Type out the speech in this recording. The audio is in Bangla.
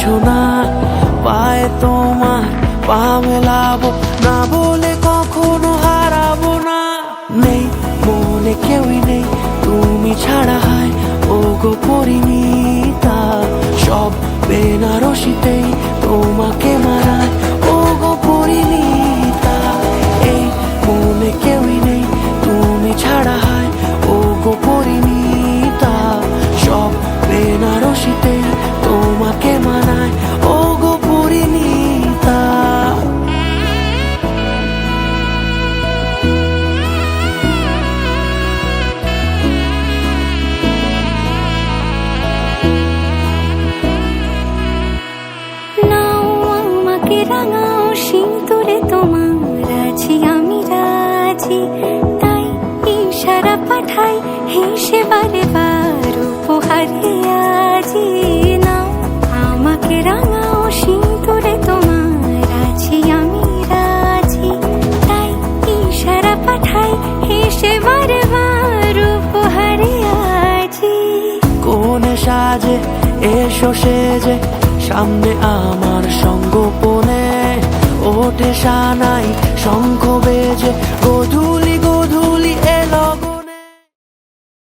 কিছু না, পায়ে তোমার পা মেলাবো না বলে কখনো হারাবো না। নেই মনে কেউই নেই তুমি ছাড়া, হায় ও গো পরিণীতা। সব বেনারসিতেই তোমাকে মানায় ও গো পরিণীতা। এই মনে কেউই নেই তুমি ছাড়া, হায় ও গো পরিণীতা। সব বেনারসিতেই তোমাকে মানায় ও গো পরিণীতা। রাঙাও সিঁদুরে তোমার আছি আমি রাজি, তাই ইশারা পাঠাই হেসে বারে বার উপহারে আজি। নাও আমাকে রাঙাও সিঁদুরে তোমার আছি আমি রাজি, তাই ইশারা পাঠাই হেসে বারে বার উপহারে আজি। কোন সাজে এসো সেজে সামনে আমার সঙ্গোপনে, ওঠে সানাই শঙ্খ বেজে গধূলি গধূলি